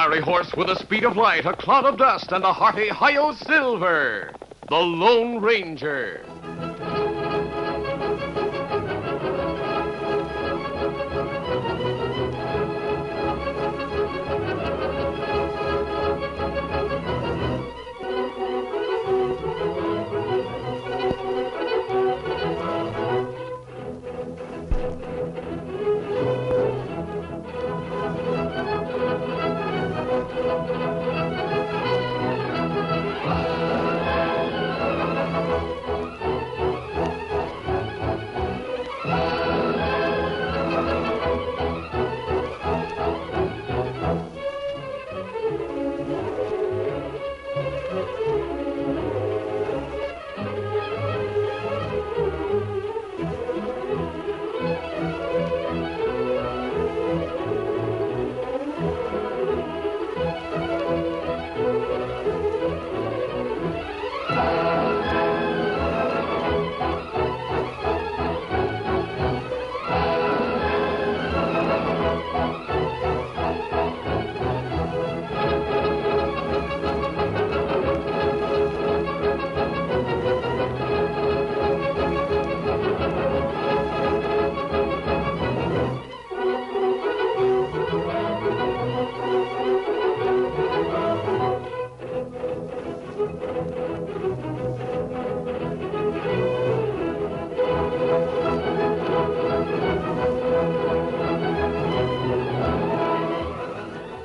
fiery horse with the speed of light, a cloud of dust, and a hearty hi-yo silver, the Lone Ranger.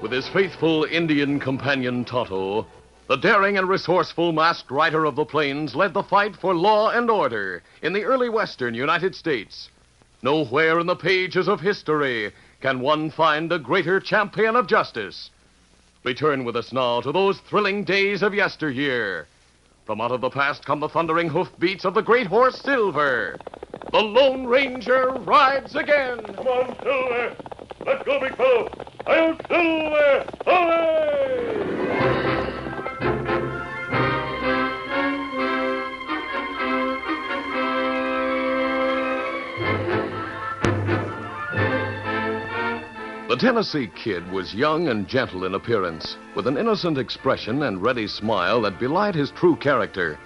With his faithful Indian companion Tonto, the daring and resourceful masked rider of the plains led the fight for law and order in the early western United States. Nowhere in the pages of history can one find a greater champion of justice. Return with us now to those thrilling days of yesteryear. From out of the past come the thundering hoofbeats of the great horse Silver. The Lone Ranger rides again. Come on, Silver. Let's go, big fellow. I'll Silver. Away! The Tennessee Kid was young and gentle in appearance, with an innocent expression and ready smile that belied his true character.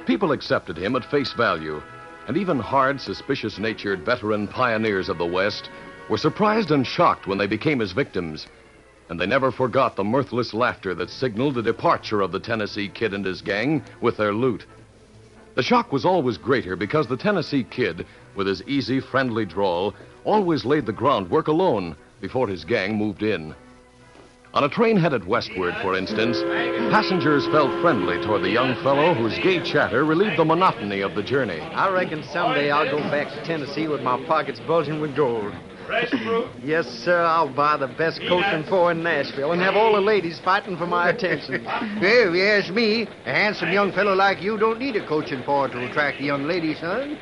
People accepted him at face value, and even hard, suspicious-natured veteran pioneers of the West were surprised and shocked when they became his victims, and they never forgot the mirthless laughter that signaled the departure of the Tennessee Kid and his gang with their loot. The shock was always greater because the Tennessee Kid, with his easy, friendly drawl, always laid the groundwork alone before his gang moved in. On a train headed westward, for instance, passengers felt friendly toward the young fellow whose gay chatter relieved the monotony of the journey. I reckon someday I'll go back to Tennessee with my pockets bulging with gold. Fresh fruit? Yes, sir, I'll buy the best coaching for in Nashville and have all the ladies fighting for my attention. Well, if you ask me, a handsome young fellow like you don't need a coaching for to attract the young ladies, son.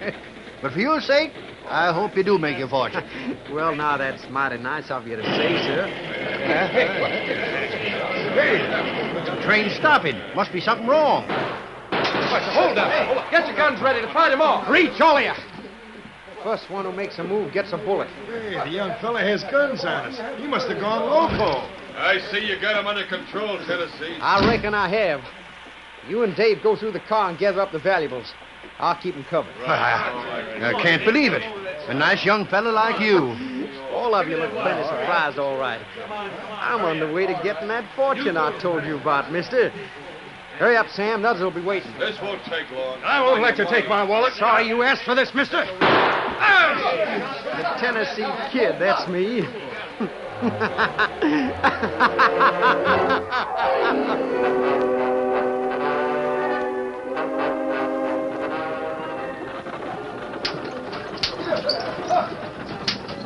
But for your sake, I hope you do make your fortune. Well, now, that's mighty nice of you to say, sir. Hey, the train's stopping. Must be something wrong. Hold up. Get your guns ready to fight him off. Reach, all of you. First one who makes a move gets a bullet. Hey, the young fella has guns on us. He must have gone loco. I see you got him under control, Tennessee. I reckon I have. You and Dave go through the car and gather up the valuables. I'll keep them covered. I can't believe it. A nice young fella like you. All of you look plenty surprised, all right. I'm on the way to getting that fortune I told you about, mister. Hurry up, Sam. The others will be waiting. This won't take long. I won't let you take my wallet. Sorry you asked for this, mister. The Tennessee Kid, that's me.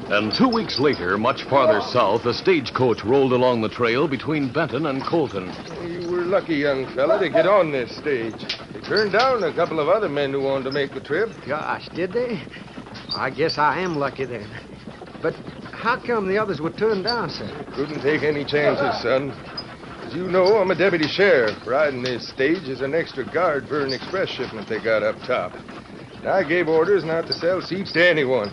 And 2 weeks later, much farther south, a stagecoach rolled along the trail between Benton and Colton. You were lucky, young fella, to get on this stage. They turned down a couple of other men who wanted to make the trip. Gosh, did they? I guess I am lucky then. But how come the others were turned down, sir? Couldn't take any chances, son. As you know, I'm a deputy sheriff. Riding this stage as an extra guard for an express shipment they got up top. And I gave orders not to sell seats to anyone.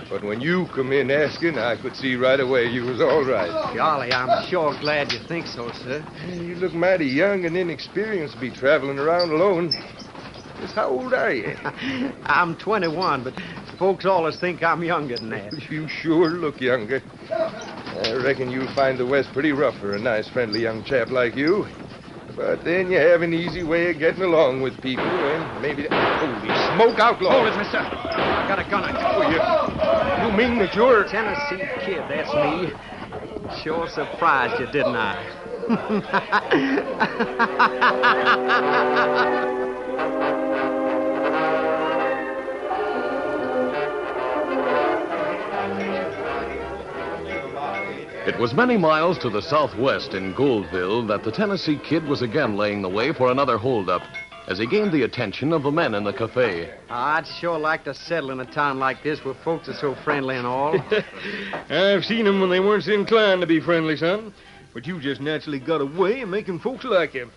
But when you come in asking, I could see right away you was all right. Golly, I'm sure glad you think so, sir. You look mighty young and inexperienced to be traveling around alone. Just how old are you? I'm 21, but folks always think I'm younger than that. You sure look younger. I reckon you'll find the West pretty rough for a nice, friendly young chap like you. But then you have an easy way of getting along with people, and maybe... Holy smoke, outlaw! Hold it, mister. I got a gun. You mean that you're... Tennessee Kid, that's me. Sure surprised you, didn't I? It was many miles to the southwest in Goldville that the Tennessee Kid was again laying the way for another holdup as he gained the attention of the men in the cafe. I'd sure like to settle in a town like this where folks are so friendly and all. I've seen them when they weren't so inclined to be friendly, son. But you just naturally got a way of making folks like you.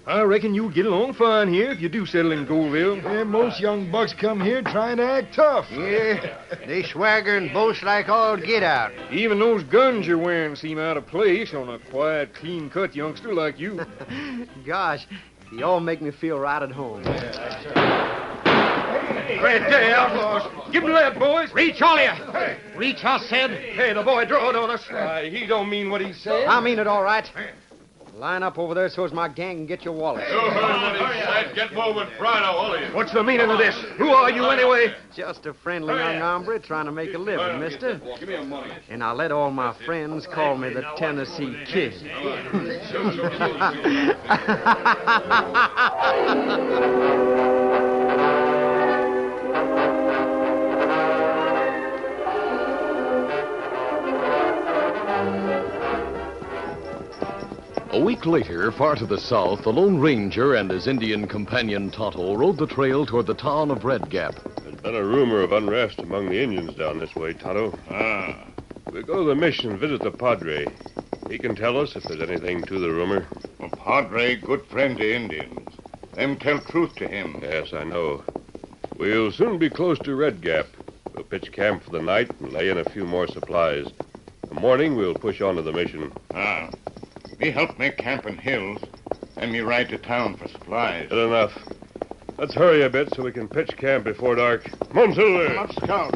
I reckon you'll get along fine here if you do settle in Goldville. Yeah, most young bucks come here trying to act tough. Yeah, they swagger and boast like all get out. Even those guns you're wearing seem out of place on a quiet, clean-cut youngster like you. Gosh, you all make me feel right at home. Right there, outlaws. Give them that, boys. Reach, all of you. Reach, I said. Hey, the boy drawed on us. He don't mean what he said. I mean it all right. Line up over there so's my gang can get your wallet. You heard what he said. Get moving. Right now, all of you. What's the meaning of this? Who are you, anyway? Just a friendly young hombre trying to make a living, mister. Give me your money. And I let all my friends call me the Tennessee Kid. A week later, far to the south, the Lone Ranger and his Indian companion Tonto rode the trail toward the town of Red Gap. There's been a rumor of unrest among the Indians down this way, Tonto. We'll go to the mission and visit the Padre. He can tell us if there's anything to the rumor. Well, Padre, good friend to Indians. Them tell truth to him. Yes, I know. We'll soon be close to Red Gap. We'll pitch camp for the night and lay in a few more supplies. In the morning, we'll push on to the mission. Me help make camp in hills, and me ride to town for supplies. Good enough. Let's hurry a bit so we can pitch camp before dark. Come on, Silver. Let's scout.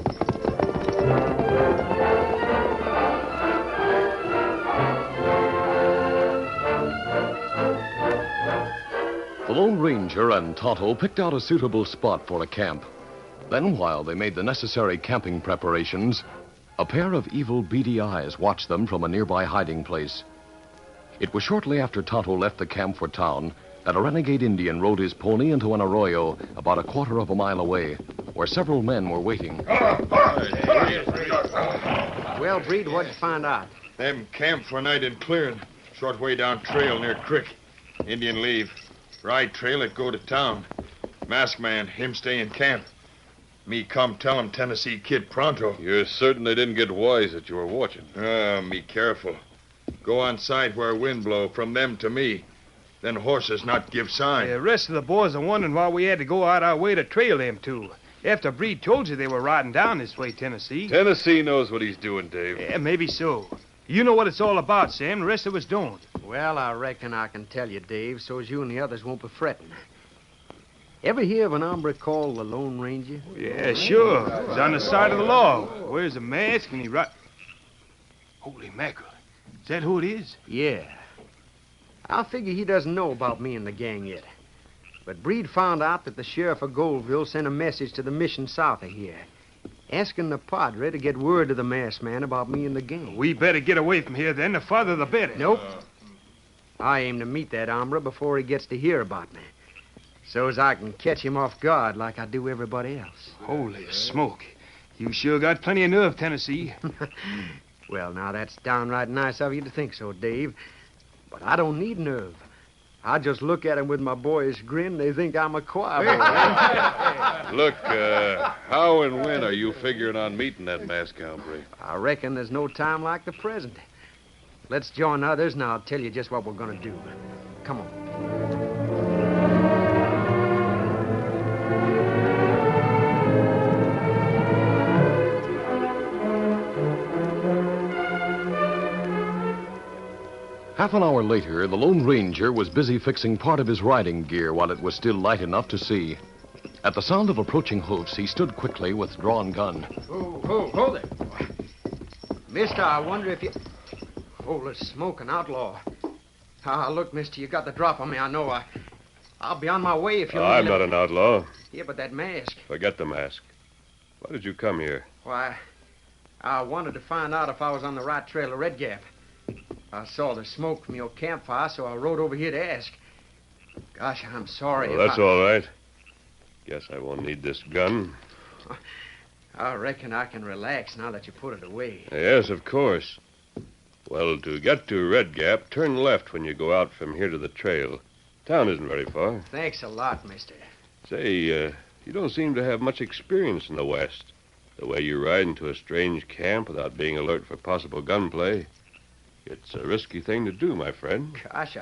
The Lone Ranger and Tonto picked out a suitable spot for a camp. Then, while they made the necessary camping preparations, a pair of evil, beady eyes watched them from a nearby hiding place. It was shortly after Tonto left the camp for town that a renegade Indian rode his pony into an arroyo about a quarter of a mile away, where several men were waiting. Well, Breed, what'd you find out? Them camp for a night in clearing. Short way down trail near creek. Indian leave. Ride trail it go to town. Mask man, him stay in camp. Me come tell him Tennessee Kid pronto. You're certain they didn't get wise that you were watching? Me careful. Go on side where wind blow from them to me. Then horses not give sign. The rest of the boys are wondering why we had to go out our way to trail them two. After Breed told you they were riding down this way, Tennessee. Tennessee knows what he's doing, Dave. Yeah, maybe so. You know what it's all about, Sam. The rest of us don't. Well, I reckon I can tell you, Dave, so's you and the others won't be fretting. Ever hear of an hombre called the Lone Ranger? Yeah, sure. He's on the side of the law. Wears a mask and he Holy mackerel. Is that who it is? Yeah. I figure he doesn't know about me and the gang yet. But Breed found out that the sheriff of Goldville sent a message to the mission south of here, asking the Padre to get word to the masked man about me and the gang. We better get away from here, then. The farther, the better. Nope. I aim to meet that hombre before he gets to hear about me, so's I can catch him off guard like I do everybody else. Holy smoke. You sure got plenty of nerve, Tennessee. Well, now, that's downright nice of you to think so, Dave. But I don't need nerve. I just look at 'em with my boyish grin. They think I'm a choir boy. Look, how and when are you figuring on meeting that masked hombre? I reckon there's no time like the present. Let's join others, and I'll tell you just what we're going to do. Come on. Half an hour later, the Lone Ranger was busy fixing part of his riding gear while it was still light enough to see. At the sound of approaching hoofs, he stood quickly with drawn gun. Ho there. Mister, I wonder if you... Holy smoke, an outlaw. Look, mister, you got the drop on me, I know. I'll be on my way if you... I'm not an outlaw. Yeah, but that mask... Forget the mask. Why did you come here? Why, I wanted to find out if I was on the right trail of Red Gap. I saw the smoke from your campfire, so I rode over here to ask. Gosh, I'm sorry. Well, that's all right. Guess I won't need this gun. I reckon I can relax now that you put it away. Yes, of course. Well, to get to Red Gap, turn left when you go out from here to the trail. Town isn't very far. Thanks a lot, mister. Say, you don't seem to have much experience in the West. The way you ride into a strange camp without being alert for possible gunplay. It's a risky thing to do, my friend. Gosh,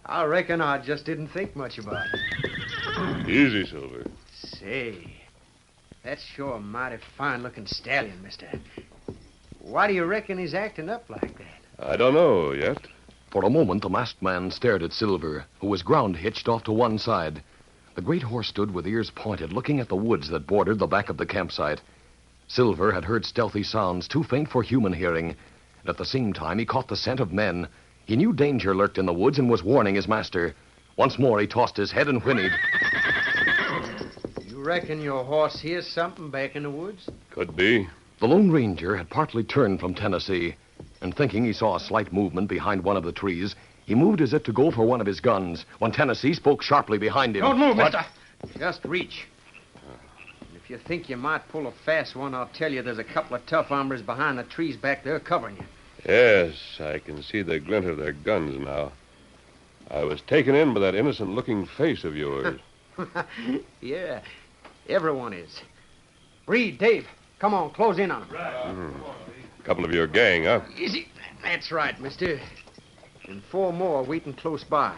I reckon I just didn't think much about it. Easy, Silver. Say, that's sure a mighty fine-looking stallion, mister. Why do you reckon he's acting up like that? I don't know yet. For a moment, the masked man stared at Silver, who was ground-hitched off to one side. The great horse stood with ears pointed, looking at the woods that bordered the back of the campsite. Silver had heard stealthy sounds too faint for human hearing, and at the same time he caught the scent of men. He knew danger lurked in the woods and was warning his master. Once more he tossed his head and whinnied. You reckon your horse hears something back in the woods? Could be. The Lone Ranger had partly turned from Tennessee, and thinking he saw a slight movement behind one of the trees, he moved as if to go for one of his guns, when Tennessee spoke sharply behind him. Don't move, mister. Just reach. And if you think you might pull a fast one, I'll tell you there's a couple of tough hombres behind the trees back there covering you. Yes, I can see the glint of their guns now. I was taken in by that innocent-looking face of yours. Yeah, everyone is. Breed, Dave, come on, close in on him. Right. Couple of your gang, huh? Easy. That's right, mister. And 4 more waiting close by.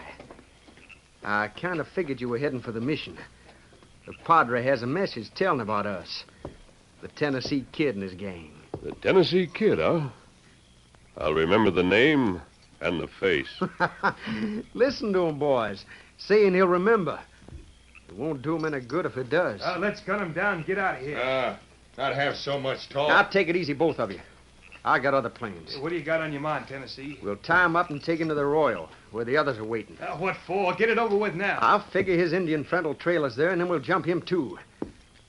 I kind of figured you were heading for the mission. The Padre has a message telling about us. The Tennessee Kid and his gang. The Tennessee Kid, huh? I'll remember the name and the face. Listen to him, boys. Saying he'll remember. It won't do him any good if it does. Let's gun him down and get out of here. Not have so much talk. Now, take it easy, both of you. I got other plans. What do you got on your mind, Tennessee? We'll tie him up and take him to the Royal, where the others are waiting. What for? Get it over with now. I'll figure his Indian friend will trail us there, and then we'll jump him, too.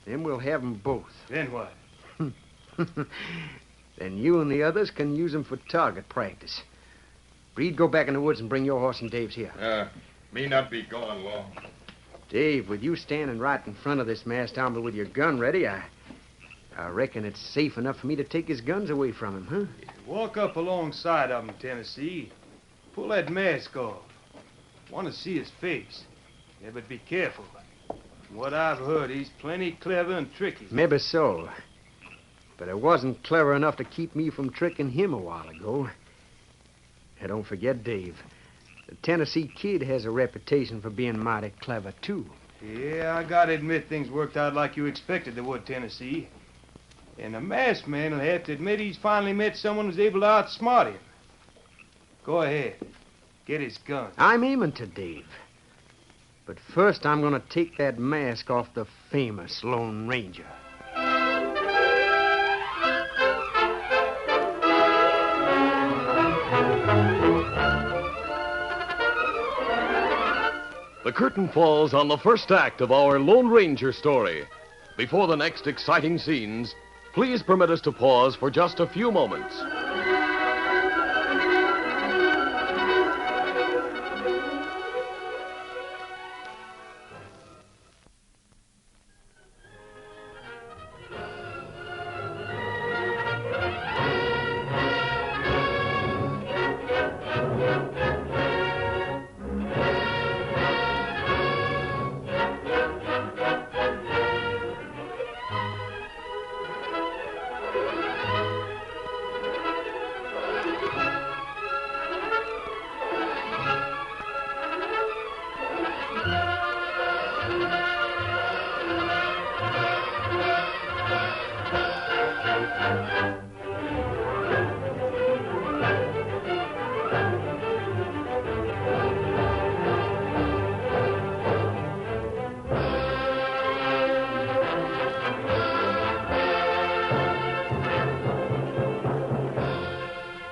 Then we'll have them both. Then what? Then you and the others can use them for target practice. Breed, go back in the woods and bring your horse and Dave's here. Me not be gone long. Dave, with you standing right in front of this masked hombre with your gun ready, I reckon it's safe enough for me to take his guns away from him, huh? Walk up alongside of him, Tennessee. Pull that mask off. Want to see his face. Yeah, but be careful. From what I've heard, he's plenty clever and tricky. Maybe so. But it wasn't clever enough to keep me from tricking him a while ago. And don't forget, Dave, the Tennessee Kid has a reputation for being mighty clever, too. Yeah, I gotta admit things worked out like you expected they would, Tennessee. And the masked man will have to admit he's finally met someone who's able to outsmart him. Go ahead. Get his gun. I'm aiming to, Dave. But first, I'm going to take that mask off the famous Lone Ranger. The curtain falls on the first act of our Lone Ranger story. Before the next exciting scenes, please permit us to pause for just a few moments.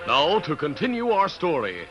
Now, to continue our story.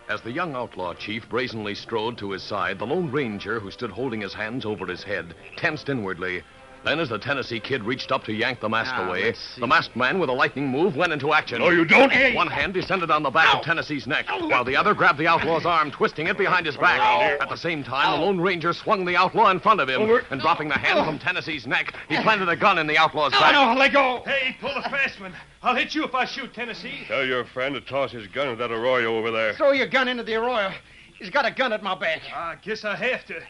As the young outlaw chief brazenly strode to his side, the Lone Ranger, who stood holding his hands over his head, tensed inwardly. Then, as the Tennessee Kid reached up to yank the mask away, the masked man, with a lightning move, went into action. No, you don't. One hand descended on the back of Tennessee's neck, while the other grabbed the outlaw's arm, twisting it behind his back. At the same time, the Lone Ranger swung the outlaw in front of him, and dropping the hand from Tennessee's neck, he planted a gun in the outlaw's back. No, let go. Hey, pull the fast one. I'll hit you if I shoot, Tennessee. Tell your friend to toss his gun at that arroyo over there. Throw your gun into the arroyo. He's got a gun at my back. I guess I have to.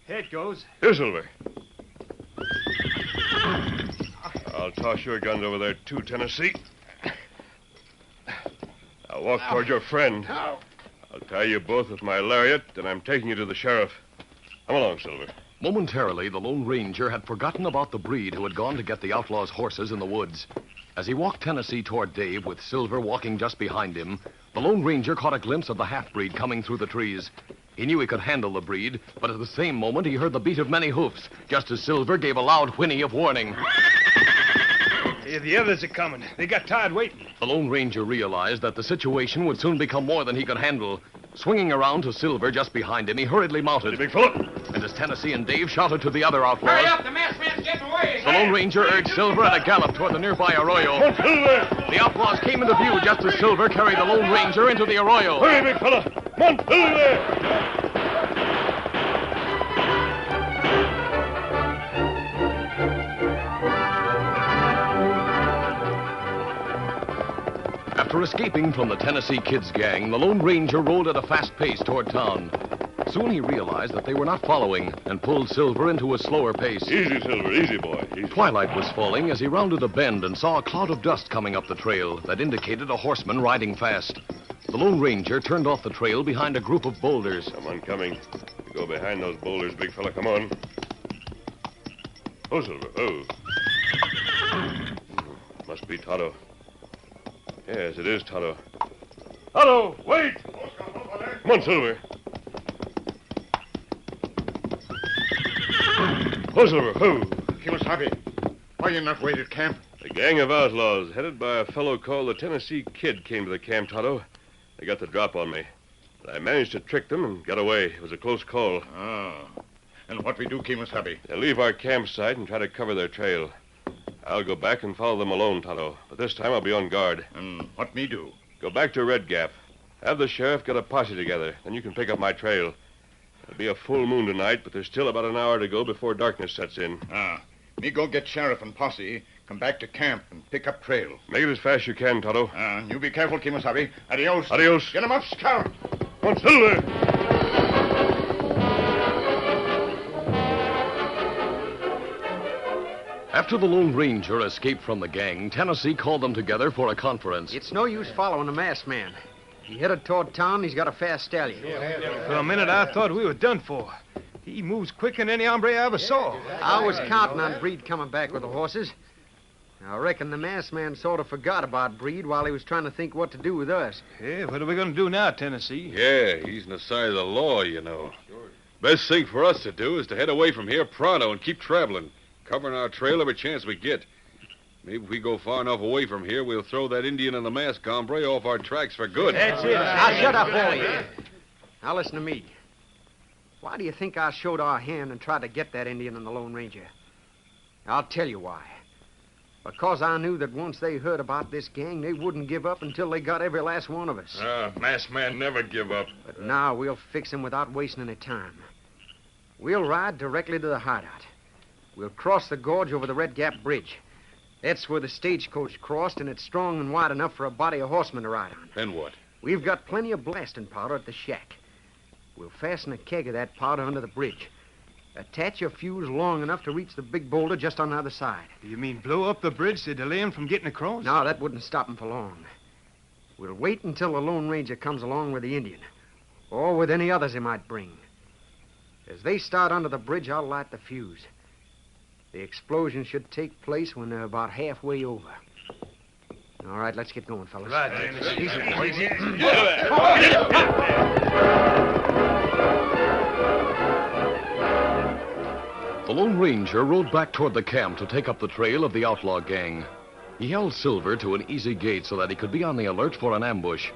Here it goes. Here, Silver. I'll toss your guns over there, too, Tennessee. Now walk toward your friend. I'll tie you both with my lariat, and I'm taking you to the sheriff. Come along, Silver. Momentarily, the Lone Ranger had forgotten about the breed who had gone to get the outlaw's horses in the woods. As he walked Tennessee toward Dave, with Silver walking just behind him, the Lone Ranger caught a glimpse of the half-breed coming through the trees. He knew he could handle the breed, but at the same moment he heard the beat of many hoofs, just as Silver gave a loud whinny of warning. Hey, the others are coming. They got tired waiting. The Lone Ranger realized that the situation would soon become more than he could handle. Swinging around to Silver just behind him, he hurriedly mounted. Big fella. And as Tennessee and Dave shouted to the other outlaws... Hurry up, the masked man's getting away. The Lone Ranger urged Silver at a gallop toward the nearby arroyo. The outlaws came into view just as Silver carried the Lone Ranger into the arroyo. Hurry, big fella. Come on, Silver. After escaping from the Tennessee Kid's gang, the Lone Ranger rode at a fast pace toward town. Soon he realized that they were not following and pulled Silver into a slower pace. Easy, Silver. Easy, boy. Easy. Twilight was falling as he rounded a bend and saw a cloud of dust coming up the trail that indicated a horseman riding fast. The Lone Ranger turned off the trail behind a group of boulders. Someone coming. You go behind those boulders, big fella. Come on. Oh, Silver. Oh. Must be Tonto. Yes, it is Tonto. Tonto, wait! Come on, Silver. Oh, Silver. Oh. Kimasabi, why you not wait at camp? A gang of outlaws, headed by a fellow called the Tennessee Kid, came to the camp, Tonto. They got the drop on me. But I managed to trick them and got away. It was a close call. Ah. And what we do, Kimasabi? They'll leave our campsite and try to cover their trail. I'll go back and follow them alone, Tonto. But this time I'll be on guard. And what me do? Go back to Red Gap. Have the sheriff get a posse together. Then you can pick up my trail. There'll be a full moon tonight, but there's still about an hour to go before darkness sets in. Ah. Me go get sheriff and posse, come back to camp and pick up trail. Make it as fast as you can, Tonto. Ah, you be careful, Kimasabi. Adios. Adios. Get him up, Scout. Come on, Silver. After the Lone Ranger escaped from the gang, Tennessee called them together for a conference. It's no use following the masked man. He headed toward town. He's got a fast stallion. For a minute, I thought we were done for. He moves quicker than any hombre I ever saw. I was counting on Breed coming back with the horses. I reckon the masked man sort of forgot about Breed while he was trying to think what to do with us. Yeah, what are we going to do now, Tennessee? Yeah, he's on the side of the law, you know. Best thing for us to do is to head away from here pronto and keep traveling, covering our trail every chance we get. Maybe if we go far enough away from here, we'll throw that Indian and the masked hombre off our tracks for good. That's it. Now, shut up, all of you. Now, listen to me. Why do you think I showed our hand and tried to get that Indian and the Lone Ranger? I'll tell you why. Because I knew that once they heard about this gang, they wouldn't give up until they got every last one of us. Masked man never give up. But now we'll fix him without wasting any time. We'll ride directly to the hideout. We'll cross the gorge over the Red Gap Bridge. That's where the stagecoach crossed, and it's strong and wide enough for a body of horsemen to ride on. Then what? We've got plenty of blasting powder at the shack. We'll fasten a keg of that powder under the bridge. Attach a fuse long enough to reach the big boulder just on the other side. You mean blow up the bridge to delay him from getting across? No, that wouldn't stop him for long. We'll wait until the Lone Ranger comes along with the Indian, or with any others he might bring. As they start under the bridge, I'll light the fuse. The explosion should take place when they're about halfway over. All right, let's get going, fellas. Right, Tennessee. Easy. The Lone Ranger rode back toward the camp to take up the trail of the outlaw gang. He held Silver to an easy gait so that he could be on the alert for an ambush.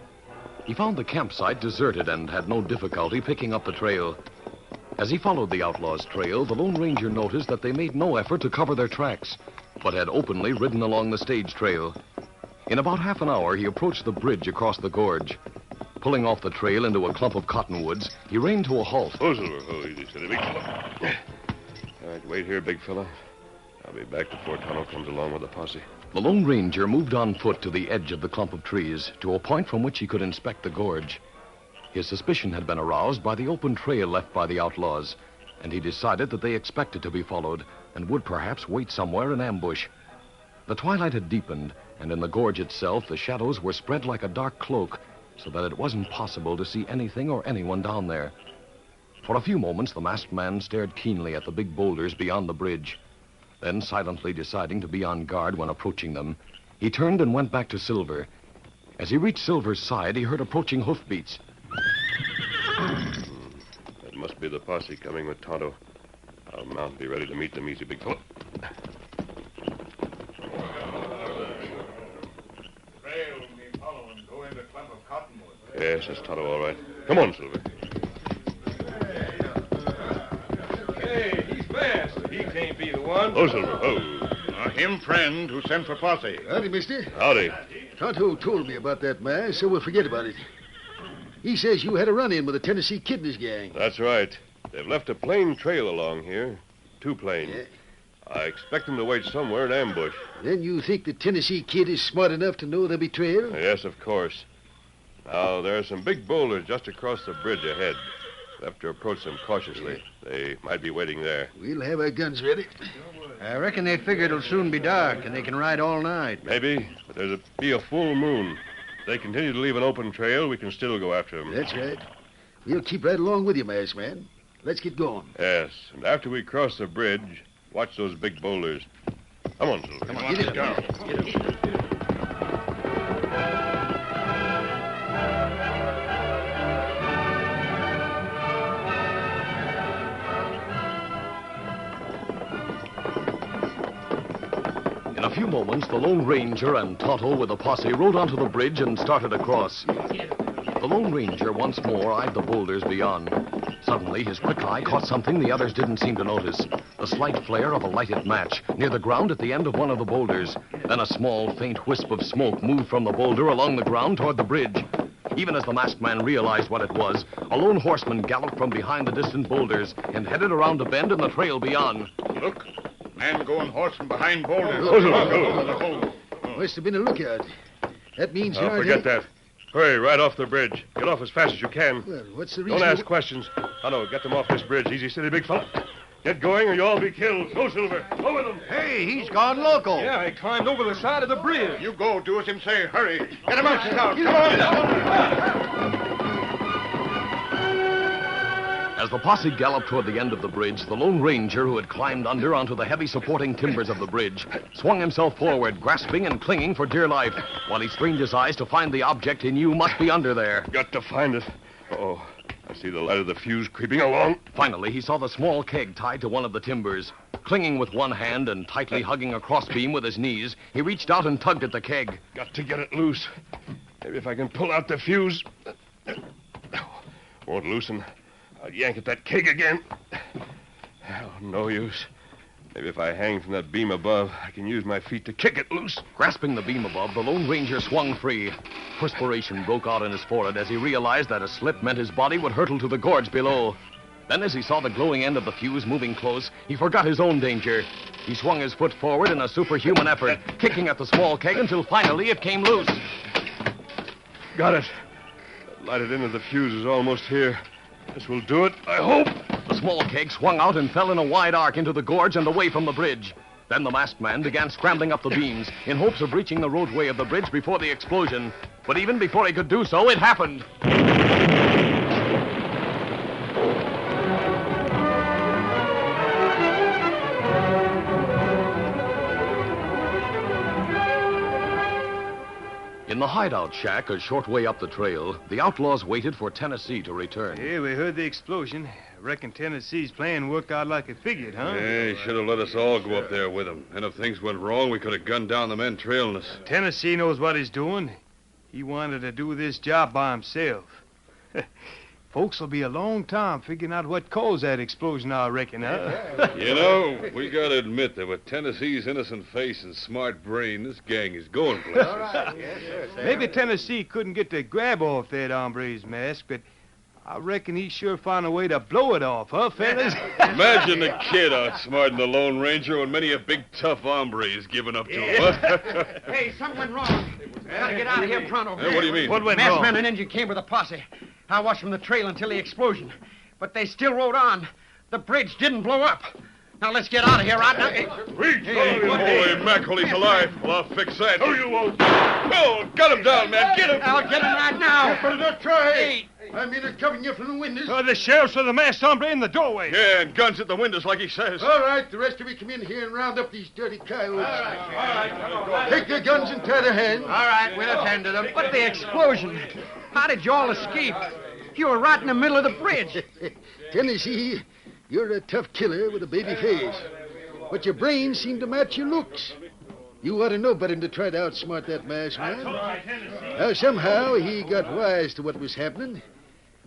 He found the campsite deserted and had no difficulty picking up the trail. As he followed the outlaws' trail, the Lone Ranger noticed that they made no effort to cover their tracks, but had openly ridden along the stage trail. In about half an hour, he approached the bridge across the gorge. Pulling off the trail into a clump of cottonwoods, he reined to a halt. Oh, Silver. Oh, easy, steady, big fella. All right, wait here, big fella. I'll be back before Tonto comes along with the posse. The Lone Ranger moved on foot to the edge of the clump of trees, to a point from which he could inspect the gorge. His suspicion had been aroused by the open trail left by the outlaws, and he decided that they expected to be followed and would perhaps wait somewhere in ambush. The twilight had deepened, and in the gorge itself, the shadows were spread like a dark cloak, so that it wasn't possible to see anything or anyone down there. For a few moments, the masked man stared keenly at the big boulders beyond the bridge. Then, silently deciding to be on guard when approaching them, he turned and went back to Silver. As he reached Silver's side, he heard approaching hoofbeats. That must be the posse coming with Tonto. I'll mount and be ready to meet them easy, big fella. Trail me following. Go into a clump of cottonwood. Yes, that's Tonto, all right. Come on, Silver. Hey, he's fast. He can't be the one. Oh, Silver. Oh. Him friend who sent for posse. Howdy, mister. Howdy. Tonto told me about that mask, so we'll forget about it. He says you had a run-in with the Tennessee Kid and his gang. That's right. They've left a plain trail along here. 2 plain. Yeah. I expect them to wait somewhere in ambush. Then you think the Tennessee Kid is smart enough to know there'll be trail? Yes, of course. Now, there are some big boulders just across the bridge ahead. We'll have to approach them cautiously. They might be waiting there. We'll have our guns ready. I reckon they figure it'll soon be dark and they can ride all night. Maybe, but there'll be a full moon. If they continue to leave an open trail, we can still go after them. That's right. We'll keep right along with you, masked man. Let's get going. Yes, and after we cross the bridge, watch those big boulders. Come on, Silver. Come on, get it. In a few moments, the Lone Ranger and Tonto with the posse rode onto the bridge and started across. The Lone Ranger once more eyed the boulders beyond. Suddenly, his quick eye caught something the others didn't seem to notice. The slight flare of a lighted match near the ground at the end of one of the boulders. Then a small, faint wisp of smoke moved from the boulder along the ground toward the bridge. Even as the masked man realized what it was, a lone horseman galloped from behind the distant boulders and headed around a bend in the trail beyond. Look, man going horsing behind boulders. Must have been a lookout. That means Oh, forget that. Hurry, right off the bridge. Get off as fast as you can. Well, what's the reason? Don't ask questions. No, get them off this bridge. Easy, steady, big fella. Get going or you'll all be killed. Go, Silver. Go with them. Hey, he's gone local. Yeah, he climbed over the side of the bridge. You go, do as him say. Hurry. Get him out, Scout. Come on. As the posse galloped toward the end of the bridge, the Lone Ranger, who had climbed under onto the heavy supporting timbers of the bridge, swung himself forward, grasping and clinging for dear life, while he strained his eyes to find the object he knew must be under there. Got to find it. Oh, I see the light of the fuse creeping along. Finally, he saw the small keg tied to one of the timbers. Clinging with one hand and tightly hugging a crossbeam with his knees, he reached out and tugged at the keg. Got to get it loose. Maybe if I can pull out the fuse. Won't loosen. I'll yank at that keg again. Oh, no use. Maybe if I hang from that beam above, I can use my feet to kick it loose. Grasping the beam above, the Lone Ranger swung free. Perspiration broke out on his forehead as he realized that a slip meant his body would hurtle to the gorge below. Then, as he saw the glowing end of the fuse moving close, he forgot his own danger. He swung his foot forward in a superhuman effort, kicking at the small keg until finally it came loose. Got it. That lighted end of the fuse is almost here. This will do it, I hope. The small keg swung out and fell in a wide arc into the gorge and away from the bridge. Then the masked man began scrambling up the beams in hopes of reaching the roadway of the bridge before the explosion. But even before he could do so, it happened. In the hideout shack a short way up the trail, the outlaws waited for Tennessee to return. Yeah, we heard the explosion. reckon Tennessee's plan worked out like it figured, huh? Yeah, he should have let us all go up there with him. And if things went wrong, we could have gunned down the men trailing us. Tennessee knows what he's doing. He wanted to do this job by himself. Folks will be a long time figuring out what caused that explosion, I reckon, huh? You know, we gotta admit that with Tennessee's innocent face and smart brain, this gang is going places. All right. Yes, sir. Maybe Tennessee couldn't get the grab off that hombre's mask, but I reckon he sure found a way to blow it off, huh, fellas? Imagine the kid outsmarting the Lone Ranger when many a big, tough hombre is giving up to him. Huh? Hey, something went wrong. We gotta get out of here pronto. Hey, what do you mean? What went Masked wrong? man and engine came with a posse. I watched from the trail until the explosion. But they still rode on. The bridge didn't blow up. Now let's get out of here right now. Holy mackerel, he's alive. Well, I'll fix that. Oh, you won't. Oh, got him down, man. Get him. I'll get him right now. But don't try. I'm in it covering you from the windows. The sheriff's with the masked hombre in the doorway. Yeah, and guns at the windows like he says. All right, the rest of you come in here and round up these dirty coyotes. All right. Take their guns and tie their hands. All right, we'll attend to them. But the explosion. How did you all escape? You were right in the middle of the bridge. Tennessee, you're a tough killer with a baby face. But your brains seem to match your looks. You ought to know better than to try to outsmart that masked man. Now, somehow, he got wise to what was happening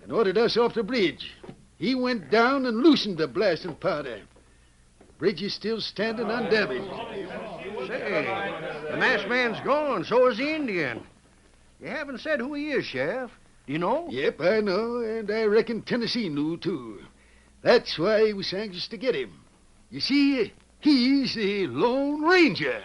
and ordered us off the bridge. He went down and loosened the blasting powder. The bridge is still standing undamaged. Say, the masked man's gone. So is the Indian. You haven't said who he is, Sheriff. Do you know? Yep, I know, and I reckon Tennessee knew, too. That's why he was anxious to get him. You see, he's the Lone Ranger.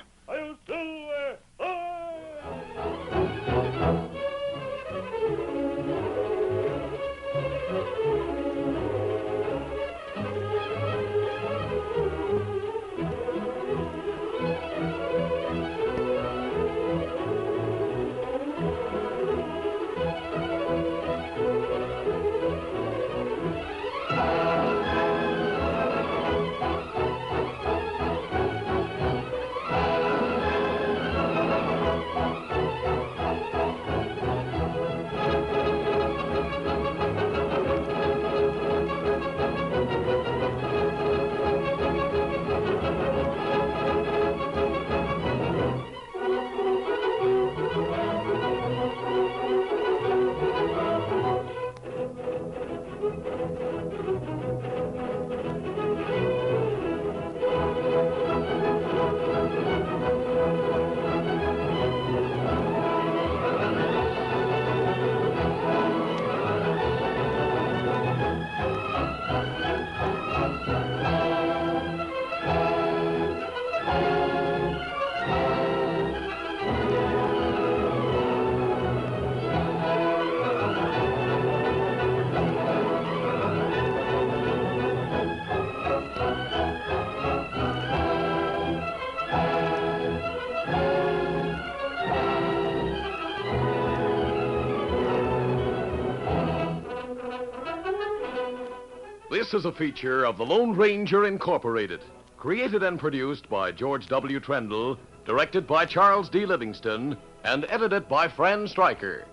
This is a feature of the Lone Ranger Incorporated, created and produced by George W. Trendle, directed by Charles D. Livingston, and edited by Fran Stryker.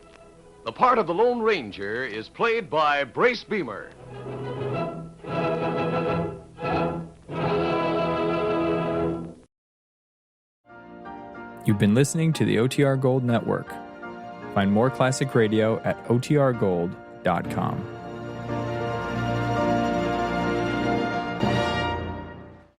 The part of the Lone Ranger is played by Brace Beamer. You've been listening to the OTR Gold Network. Find more classic radio at otrgold.com.